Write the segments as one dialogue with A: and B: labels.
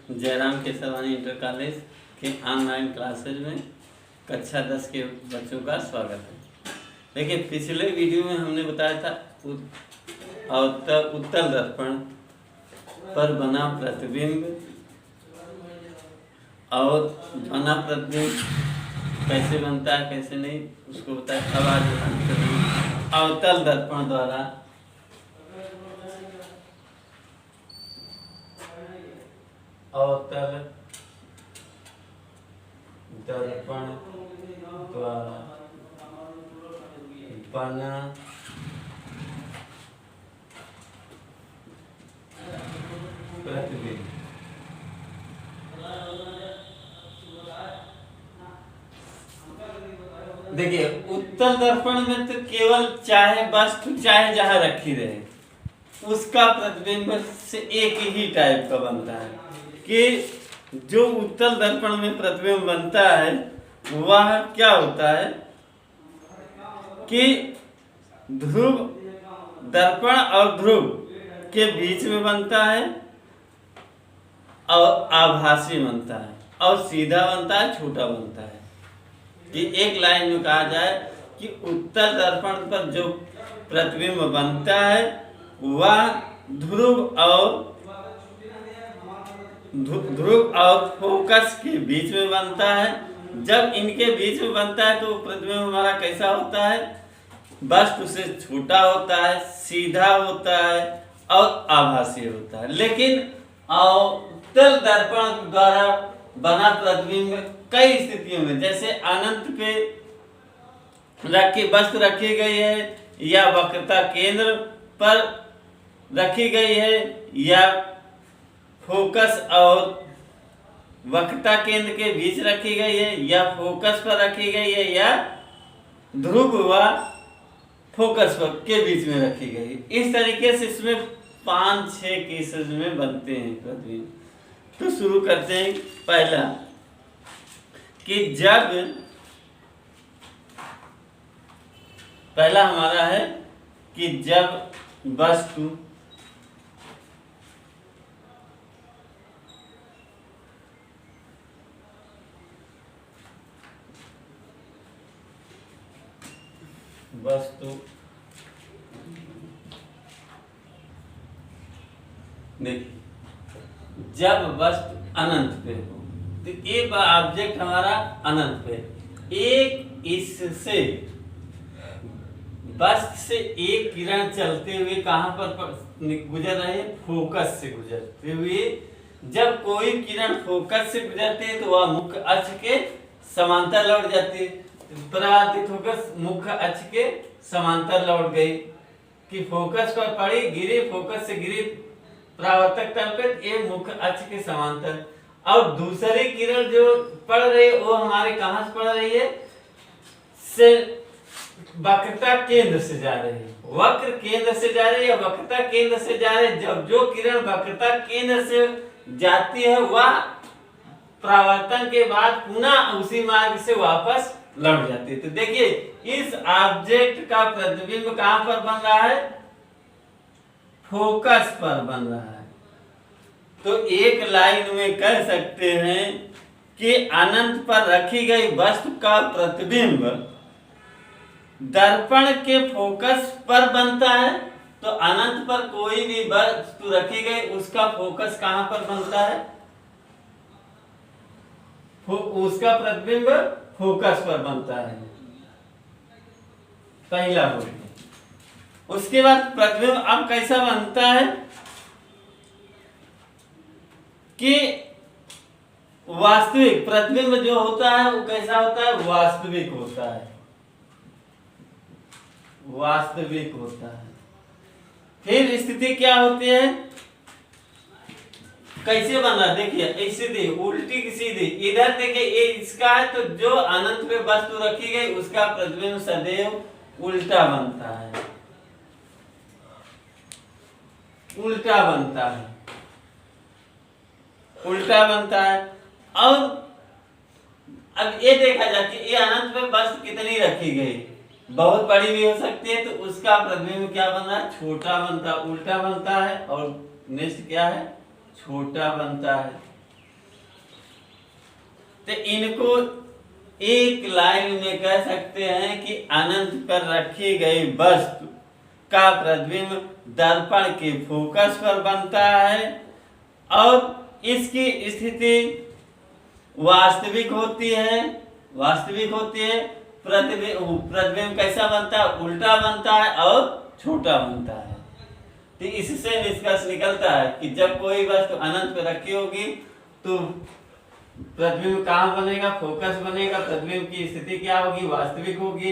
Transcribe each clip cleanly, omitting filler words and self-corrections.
A: Jairam Kesarwani inter college के online classes में कक्षा 10 के बच्चों का स्वागत है। देखिए, पिछले वीडियो में हमने बताया था उत्तल दर्पण पर बना प्रतिबिंब और बना प्रतिबिंब कैसे बनता है कैसे नहीं उसको बताया। अब आज अवतल दर्पण द्वारा अवतल दर्पण द्वारा बना प्रतिबिंब। देखिए, उत्तल दर्पण में तो केवल चाहे वस्तु चाहे जहां रखी रहे उसका प्रतिबिंब से एक ही टाइप का बनता है कि जो उत्तल दर्पण में प्रतिबिंब बनता है वह क्या होता है कि ध्रुव दर्पण और ध्रुव के बीच में बनता है और आभासी बनता है और सीधा बनता है, छोटा बनता है। कि एक लाइन में कहा जाए कि उत्तल दर्पण पर जो प्रतिबिंब बनता है वह ध्रुव और फोकस के बीच में बनता है। जब इनके बीच में बनता है तो प्रतिबिंब हमारा कैसा होता है? वस्तु से छोटा होता है, सीधा होता है और आभासी होता है। लेकिन उत्तल दर्पण द्वारा बना प्रतिबिंब कई स्थितियों में, जैसे अनंत पे रखी वस्तु रखी गई है या वक्रता केंद्र पर रखी गई है या फोकस और वक्रता केंद्र के बीच रखी गई है या फोकस पर रखी गई है या ध्रुव व फोकस पर के बीच में रखी गई है। इस तरीके से इसमें 5-6 केसेस में बनते हैं प्रतिबिंब। तो शुरू करते हैं। पहला कि जब पहला हमारा है कि जब वस्तु देखिए, जब वस्तु अनंत पे हो तो एक ऑब्जेक्ट हमारा अनंत पे, एक इससे वस्तु से एक किरण चलते हुए कहां पर गुजर रहे हैं? फोकस से गुजरते हुए। जब कोई किरण फोकस से गुजरती है तो वह मुख्य अक्ष के समांतर लौट जाती है, परावर्तित होकर मुख्य अक्ष के समांतर लौट गई कि फोकस पर पड़ी, गिरी, फोकस से गिरी परावर्तक तल पे, ये मुख्य अक्ष के समांतर। और दूसरी किरण जो पड़ रही है वो हमारे कहां से पड़ रही है? से वक्रता केंद्र से जा रही है, वक्र केंद्र से जा रही है, वक्रता केंद्र से जा रही है। जब जो किरण वक्रता केंद्र से जाती है वह परावर्तन के बाद पुनः उसी मार्ग से वापस लौट जाती है। तो देखिए, इस ऑब्जेक्ट का प्रतिबिंब कहां पर बन रहा है? फोकस पर बन रहा है। तो एक लाइन में कह सकते हैं कि अनंत पर रखी गई वस्तु का प्रतिबिंब दर्पण के फोकस पर बनता है। तो अनंत पर कोई भी वस्तु रखी गई उसका फोकस कहां पर बनता है? उसका प्रतिबिंब फोकस पर बनता है। पहला हो गया। उसके बाद प्रतिबिंब अब कैसा बनता है कि वास्तविक प्रतिबिंब जो होता है वो कैसा होता है? वास्तविक होता है, वास्तविक होता है। फिर स्थिति क्या होती है? कैसे बना? देखिए, ऐसे दी उल्टी की सीधी, इधर देखिए ये इसका है तो जो अनंत पे वस्तु रखी गई उसका प्रतिबिंब सदैव उल्टा बनता है, उल्टा बनता है, उल्टा बनता है। और अब ये देखा जाए कि ये अनंत पे वस्तु कितनी रखी गई, बहुत बड़ी भी हो सकती है तो उसका प्रतिबिंब क्या बन रहा है? छोटा बनता, उल्टा बनता है। और नेक्स्ट क्या है? छोटा बनता है। तो इनको एक लाइन में कह सकते हैं कि अनंत पर रखी गई वस्तु का प्रतिबिंब दर्पण के फोकस पर बनता है और इसकी स्थिति वास्तविक होती है। प्रतिबिंब कैसा बनता है? उल्टा बनता है और छोटा बनता है। तो इससे निष्कर्ष निकलता है कि जब कोई वस्तु अनंत पर रखी होगी तो प्रतिबिंब कहाँ बनेगा? फोकस बनेगा। प्रतिबिंब की स्थिति क्या होगी? वास्तविक होगी।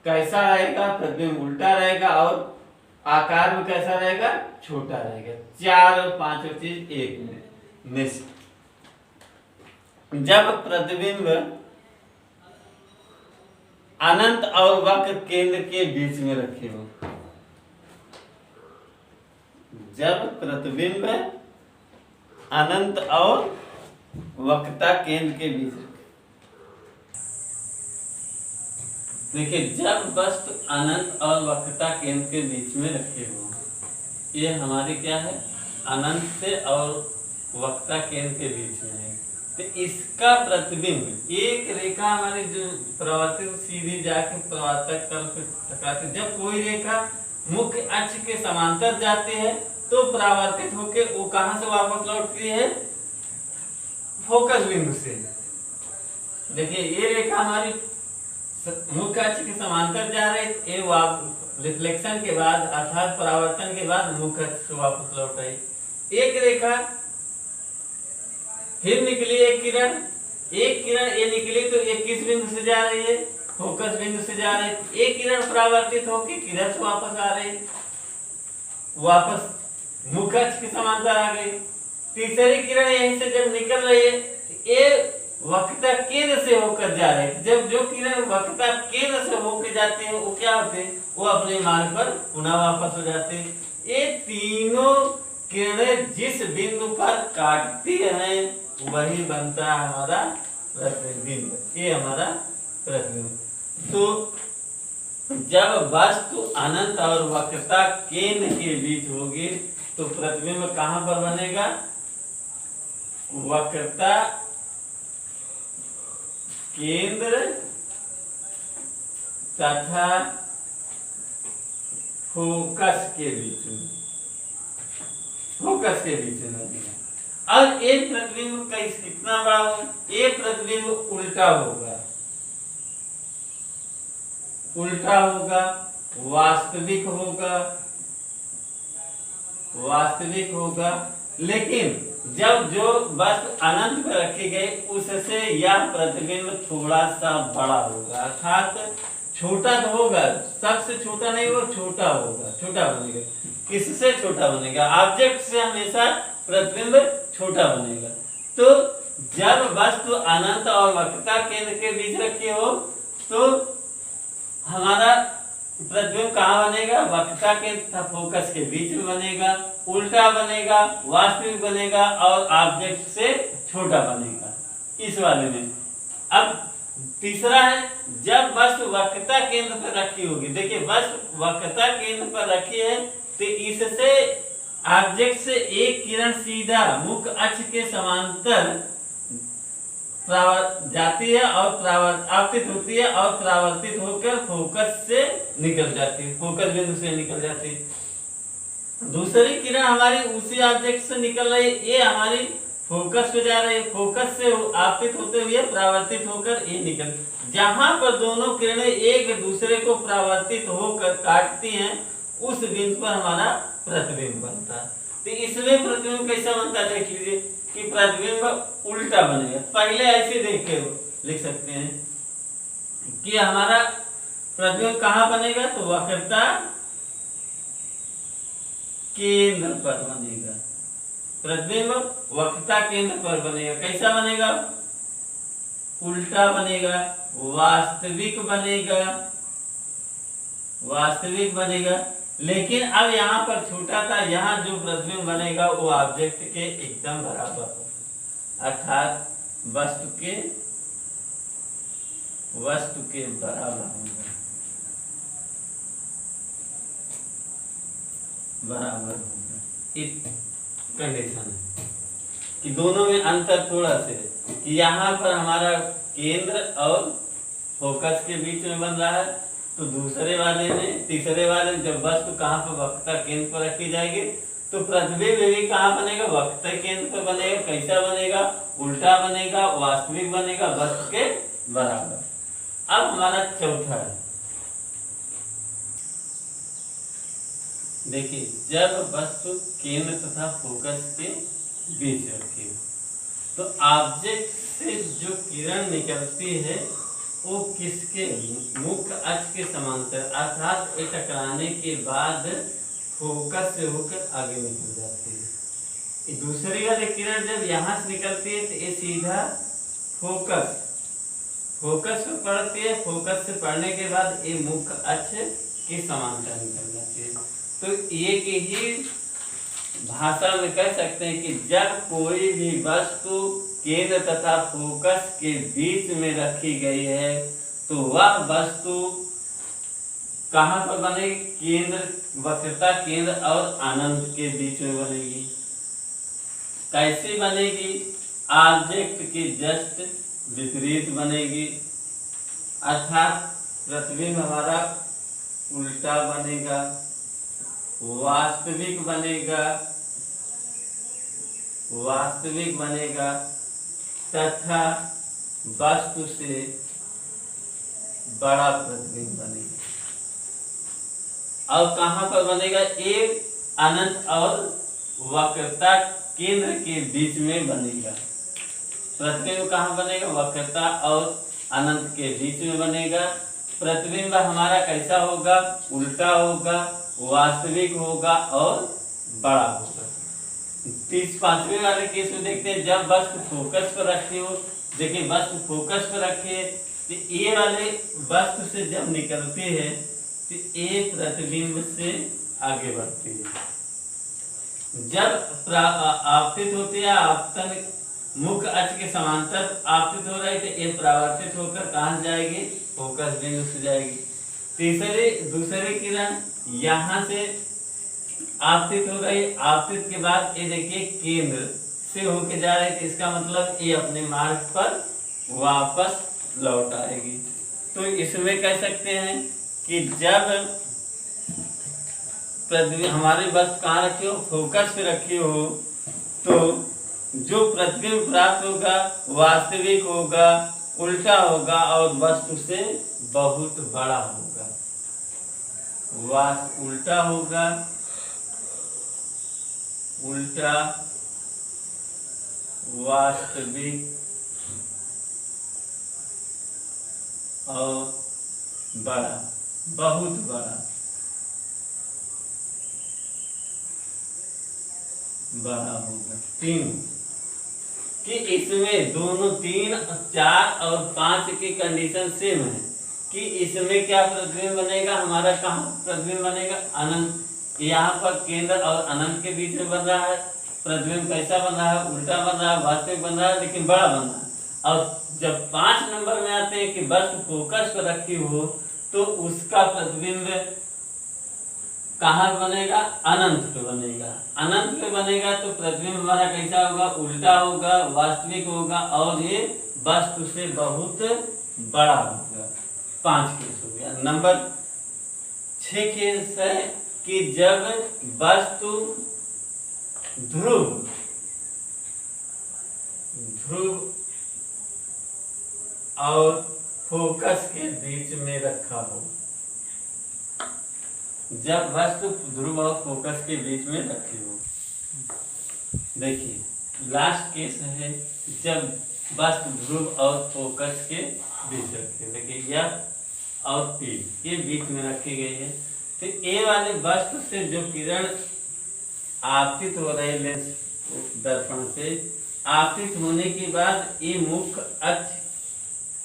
A: कैसा रहेगा? प्रतिबिंब उल्टा रहेगा और आकार में कैसा रहेगा? छोटा रहेगा। 4 और 5 चीज एक में मिस। जब प्रतिबिंब अनंत और वक्र केंद्र के बीच में रखे हो, जब प्रतिबिंब अनंत और वक्रता केंद्र के बीच, देखिए जब वस्तु अनंत और वक्रता केंद्र के बीच में रखे हो, ये हमारी क्या है? अनंत से और वक्रता केंद्र के बीच में है। तो इसका प्रतिबिंब एक रेखा हमारी जो प्रवर्तित सीधी जाके प्रवर्तक तल पे टकराती, जब कोई रेखा मुख्य अक्ष के समांतर जाती है तो परावर्तित होके वो कहां से वापस लौटती है? फोकस बिंदु से। देखिए ये रेखा हमारी मुख्य अक्ष के समांतर जा रही है, ये रिफ्लेक्शन के बाद अर्थात परावर्तन के बाद मुख्य अक्ष से वापस लौट आई। एक रेखा फिर निकली, एक किरण ये निकली तो ये किस बिंदु से जा रही है? फोकस बिंदु से जा रही है। एक किरण परावर्तित होकर किधर से वापस आ रही है? वापस मुख्य अक्ष के समांतर आ गई। तीसरी किरण यहीं से जब निकल रही है, ये वक्रता केंद्र से होकर जा रही है। जब जो किरण वक्रता केंद्र से होकर जाती है वो क्या होते हैं? वो अपने मार्ग पर पुनः वापस हो जाते हैं। ये तीनों किरणें जिस बिंदु पर काटती हैं वही बनता है हमारा प्रतिबिंब। ये हमारा प्रतिबिंब। तो जब वस्तु अनंत और वक्रता केंद्र के बीच होगी तो प्रतिबिंब कहां पर बनेगा? वक्रता केंद्र तथा फोकस के बीच में, फोकस के बीच में बनेगा। अब एक प्रतिबिंब का कितना बड़ा होगा? एक प्रतिबिंब उल्टा होगा, उल्टा होगा, वास्तविक होगा, वास्तविक होगा। लेकिन जब जो वस्तु अनंत पर रखी गई उससे यह प्रतिबिंब थोड़ा सा बड़ा होगा, अर्थात छोटा तो होगा, सबसे छोटा नहीं होगा, छोटा होगा, छोटा बनेगा। किससे छोटा बनेगा? ऑब्जेक्ट से हमेशा प्रतिबिंब छोटा बनेगा। तो जब वस्तु अनंत और वक्रता केंद्र के बीच रखी हो तो हमारा प्रतिबिंब कहाँ बनेगा? वक्रता केंद्र तथा फोकस के बीच में बनेगा, उल्टा बनेगा, वास्तविक बनेगा और ऑब्जेक्ट से छोटा बनेगा इस वाले में। अब तीसरा है जब वस्तु वक्रता केंद्र पर रखी होगी। देखिए वस्तु वक्रता केंद्र पर रखी है तो इससे ऑब्जेक्ट से एक किरण सीधा मुख्य अक्ष के समांतर जाती है और आपतित होती है और परावर्तित होकर फोकस से निकल जाती है, फोकस बिंदु से निकल जाती है। दूसरी किरण हमारी उसी ऑब्जेक्ट से निकल रही है, ये हमारी फोकस पे जा रही है, फोकस से आपतित होते हुए परावर्तित होकर ये निकल। जहां पर दोनों किरणें एक दूसरे को परावर्तित होकर काटती हैं उस बिंदु पर हमारा प्रतिबिंब बनता है। तो इसमें प्रतिबिंब कैसा बनता है देख लीजिए कि प्रतिबिंब उल्टा बनेगा। पहले ऐसे देखे लिख सकते हैं कि हमारा प्रतिबिंब कहाँ बनेगा? तो वक्रता केंद्र पर बनेगा। प्रतिबिंब वक्रता केंद्र पर बनेगा। कैसा बनेगा? उल्टा बनेगा, वास्तविक बनेगा, वास्तविक बनेगा। लेकिन अब यहाँ पर छोटा था, यहाँ जो प्रतिबिंब बनेगा वो ऑब्जेक्ट के एकदम बराबर होगा, अर्थात वस्तु के बराबर होगा, बराबर होगा। एक कंडीशन है। कि दोनों में अंतर थोड़ा से कि यहाँ पर हमारा केंद्र और फोकस के बीच में बन रहा है, तो दूसरे वाले में तीसरे वाले में जब वस्तु कहाँ पर वक्रता केंद्र पर रखी जाएगी तो प्रतिबिंब भी कहाँ बनेगा, वक्रता केंद्र पर बनेगा। कैसा बनेगा, उल्टा बनेगा, वास्तविक बनेगा, वस्तु के बराबर। अब हमारा चौथा है, देखिए जब वस्तु केंद्र तथा फोकस के बीच रखी हो तो ऑब्जेक्ट से जो किरण निकलती है वो किसके मुख्य अक्ष के समांतर अर्थात ये टकराने के बाद फोकस से होकर आगे निकल जाती है। दूसरी वाली किरण जब यहाँ से निकलती है तो ये सीधा फोकस पर पड़ती है, फोकस से पड़ने के बाद ये मुख्य अक्ष के समांतर निकल जाती है। तो एक ही भाषा में कह सकते हैं कि जब कोई भी वस्तु केंद्र तथा फोकस के बीच में रखी गई है तो वह वस्तु कहाँ पर बनेगी, केंद्र वक्रता केंद्र और अनंत के बीच में बनेगी। कैसे बनेगी, ऑब्जेक्ट के जस्ट विपरीत बनेगी, अर्थात प्रतिबिंब हमारा उल्टा बनेगा, वास्तविक बनेगा तथा वस्तु से बड़ा प्रतिबिंब बनेगा। और कहां पर बनेगा, एक अनंत और वक्रता केंद्र के बीच में बनेगा। प्रतिबिंब कहां बनेगा, वक्रता और अनंत के बीच में बनेगा। प्रतिबिंब हमारा कैसा होगा, उल्टा होगा, वास्तविक होगा और बड़ा होगा। पांचवें वाले केस में देखते हैं जब वस्तु फोकस पर रखी हो। देखिए वस्तु फोकस पर रखी है तो ये वाले वस्तु से जब निकलती है तो ये प्रतिबिंब से आगे बढ़ती है। जब आपतित होती है, आपतन मुख्य अक्ष के समांतर आपतित हो रहा है तो ये परावर्तित होकर कहाँ जाएगी, फोकस बिंदु से जाएगी। दूसरी किरण यहाँ से आपतित हो गई, आपतित के बाद ये देखिए केंद्र से होके जा रही है, इसका मतलब ये अपने मार्ग पर वापस लौट आएगी। तो इसमें कह सकते हैं कि जब हमारी वस्तु कहाँ रखी हो, फोकस पे रखी हो, तो जो प्रतिबिंब प्राप्त होगा वास्तविक होगा, उल्टा होगा और वस्तु से बहुत बड़ा होगा। उल्टा होगा, उल्टा, वास्तविक और बड़ा, बहुत बड़ा होगा। तीन कि इसमें दोनों 3, 4 और 5 की कंडीशन सेम है कि इसमें क्या प्रतिबिंब बनेगा, हमारा कहाँ प्रतिबिंब बनेगा, अनंत। यहाँ पर केंद्र और अनंत के बीच में बन रहा है। प्रतिबिंब कैसा बन रहा है, उल्टा बन रहा है, वास्तविक बन रहा है, लेकिन बड़ा बन रहा है। और जब 5 नंबर में आते हैं कि वस्तु फोकस पर रखी हो तो उसका प्रतिबिंब कहाँ बनेगा, अनंत पे बनेगा। अनंत पे बनेगा तो प्रतिबिंब हमारा कैसा होगा, उल्टा होगा, वास्तविक होगा और ये वस्तु से बहुत बड़ा होगा। 5 केस हो गया। नंबर 6 केस है कि जब वस्तु ध्रुव और फोकस के बीच में रखा हो। जब वस्तु ध्रुव और फोकस के बीच में रखी हो, देखिए लास्ट केस है जब वस्तु ध्रुव और फोकस के बीच रखी। देखिए F और P ये बीच में रखी गई है। तो ए वाले वस्तु से जो किरण आपतित हो रही लेंस दर्पण से, आपतित होने के बाद ये मुख्य अक्ष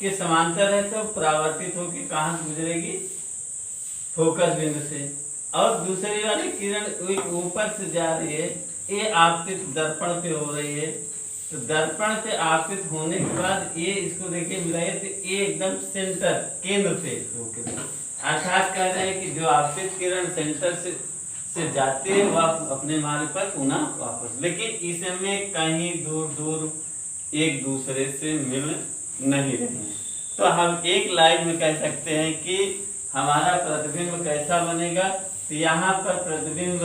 A: के समांतर है तो परावर्तित होकर कहाँ से गुजरेगी, फोकस बिंदु से। और दूसरी वाली किरण ऊपर से जा रही है, ये आपतित दर्पण पे हो रही है। तो दर्पण पे आपतित होने के बाद ये इसको देखिए मिलाइए तो ये एकदम सेंटर केंद्र पे होकर, अर्थात कह रहे हैं कि जो आपतित किरण सेंटर से से जाते हैं वह अपने मार्ग पर पुनः वापस, लेकिन इसमें कहीं दूर दूर एक दूसरे से मिल नहीं रहे हैं। तो हम एक लाइन में कह सकते हैं कि हमारा प्रतिबिंब कैसा बनेगा, तो यहाँ पर प्रतिबिंब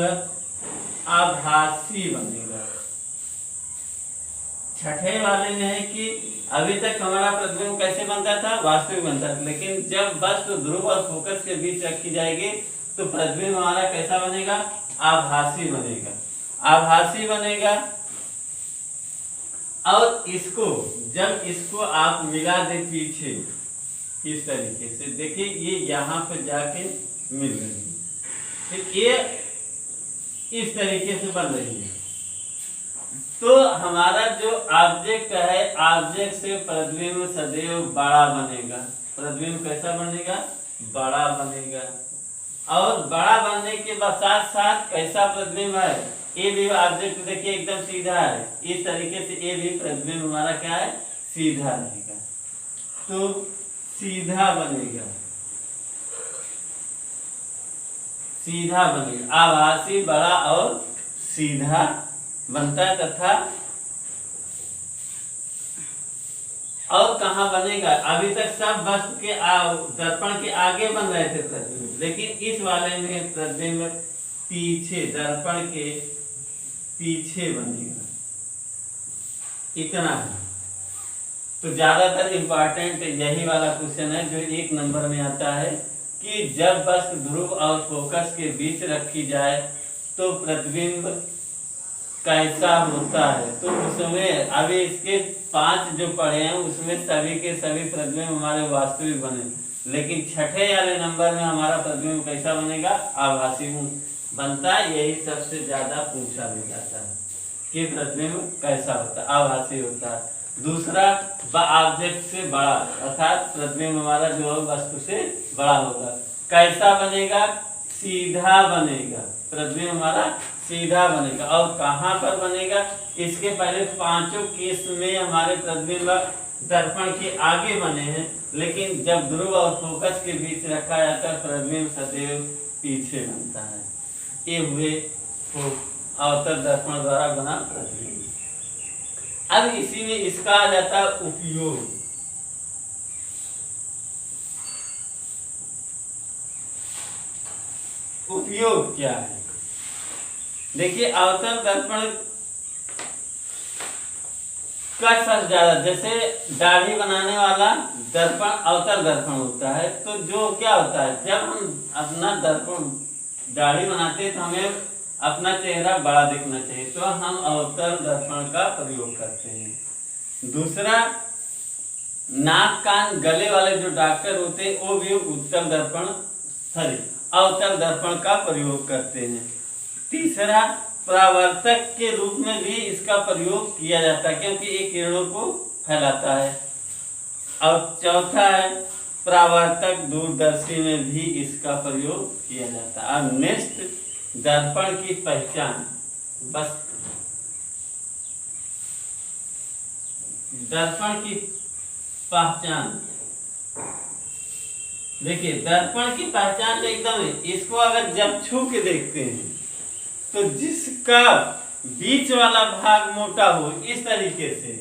A: आभासी बनेगा। छठे वाले में है कि अभी तक हमारा प्रतिबिंब कैसे बनता था, वास्तविक बनता था, लेकिन जब वस्तु ध्रुव और फोकस के बीच रखी जाएगी तो प्रतिबिंब हमारा कैसा बनेगा, आभासी बनेगा। आभासी बनेगा। और इसको जब इसको आप मिला दे पीछे इस तरीके से, देखिए ये यहाँ पे जाके मिल रही है, तो ये इस तरीके से बन रही है। तो हमारा जो ऑब्जेक्ट है, ऑब्जेक्ट से प्रतिबिंब सदैव बड़ा बनेगा। प्रतिबिंब कैसा बनेगा, बड़ा बनेगा। और बड़ा बनने के बाद साथ साथ कैसा प्रतिबिंब है, ये भी ऑब्जेक्ट देखिए एकदम सीधा है, इस तरीके से ये भी प्रतिबिंब हमारा क्या है, सीधा रहेगा। तो सीधा बनेगा, सीधा बनेगा, आभासी, बड़ा और सीधा बनता है। तथा और कहाँ बनेगा, अभी तक सब वस्तु के दर्पण के आगे बन रहे थे प्रतिबिंब, लेकिन इस वाले में प्रतिबिंब पीछे, दर्पण के पीछे बनेगा। इतना है। तो ज्यादातर इम्पोर्टेंट यही वाला क्वेश्चन है जो 1 नंबर में आता है कि जब वस्तु ध्रुव और फोकस के बीच रखी जाए तो प्रतिबिंब कैसा होता है। तो उसमें अभी इसके 5 जो पढ़े हैं उसमें सभी के सभी प्रतिबिंब हमारे वास्तविक बने, लेकिन छठे वाले नंबर में हमारा प्रतिबिंब कैसा बनेगा, आभासी बनता है। यही सबसे ज्यादा पूछा भी जाता है कि प्रतिबिंब कैसा होता है, आभासी होता है। दूसरा, ऑब्जेक्ट से बड़ा, अर्थात प्रतिबिंब हमारा जो वस्तु से बड़ा होगा। कैसा बनेगा, सीधा बनेगा। प्रतिबिंब हमारा सीधा बनेगा। और कहाँ पर बनेगा, इसके पहले 5 केस में हमारे प्रतिबिंब दर्पण के आगे बने हैं, लेकिन जब ध्रुव और फोकस के बीच रखा जाता है प्रतिबिंब सदैव पीछे बनता है। ये हुए अवतल दर्पण द्वारा बना प्रतिबिंब। अब इसी में इसका आ जाता है उपयोग। उपयोग क्या है, देखिए अवतल दर्पण का सबसे ज्यादा, जैसे दाढ़ी बनाने वाला दर्पण अवतल दर्पण होता है। तो जो क्या होता है, जब हम अपना दर्पण दाढ़ी बनाते हैं तो हमें अपना चेहरा बड़ा दिखना चाहिए, तो हम अवतल दर्पण का प्रयोग करते हैं। दूसरा, नाक कान गले वाले जो डॉक्टर होते हैं वो भी उत्तल दर्पण अवतल दर्पण का प्रयोग करते हैं। तीसरा, परावर्तक के रूप में भी इसका प्रयोग किया जाता है क्योंकि ये किरणों को फैलाता है। और चौथा है, परावर्तक दूरदर्शी में भी इसका प्रयोग किया जाता है। अब नेक्स्ट, दर्पण की पहचान। बस दर्पण की पहचान, देखिए दर्पण की पहचान तो एकदम है। इसको अगर जब छू के देखते हैं तो जिसका बीच वाला भाग मोटा हो, इस तरीके से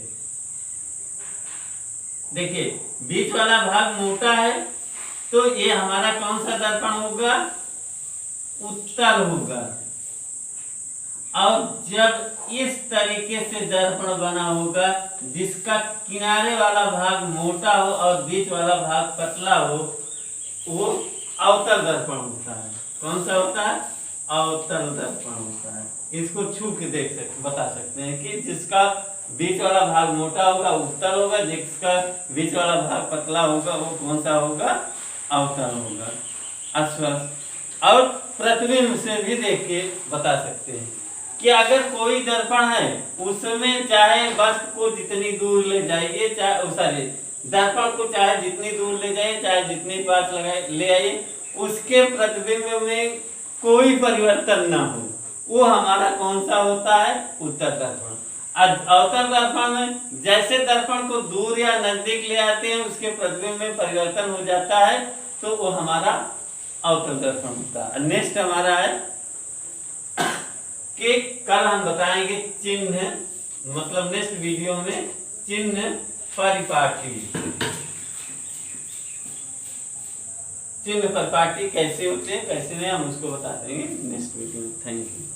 A: देखिए बीच वाला भाग मोटा है तो ये हमारा कौन सा दर्पण होगा, उत्तल होगा। और जब इस तरीके से दर्पण बना होगा जिसका किनारे वाला भाग मोटा हो और बीच वाला भाग पतला हो, वो अवतल दर्पण होता है। कौन सा होता है, अवतल दर्पण होता है। इसको छू के बता सकते हैं कि जिसका बीच वाला भाग मोटा होगा उत्तल होगा, जिसका बीच वाला भाग पतला होगा वो कौन सा होगा, अवतल होगा। अस्वस्थ। और प्रतिबिंब से भी देख के बता सकते हैं कि अगर कोई दर्पण है उसमें चाहे वस्तु को जितनी दूर ले जाइए, चाहे दर्पण को चाहे जितनी दूर ले जाइए, चाहे जितनी पास लगाए ले आइए, उसके प्रतिबिंब में कोई परिवर्तन ना हो, वो हमारा कौन सा होता है, उत्तल दर्पण। अवतल दर्पण में जैसे दर्पण को दूर या नजदीक ले आते हैं उसके प्रतिबिंब में परिवर्तन हो जाता है, तो वो हमारा अवतल दर्पण होता है। नेक्स्ट हमारा है कि कल हम बताएंगे चिन्ह, मतलब नेक्स्ट वीडियो में चिन्ह परिपाटी, चिन्ह परिपाटी कैसे होते हैं कैसे नहीं, हम उसको बता देंगे नेक्स्ट वीडियो में। Thank you.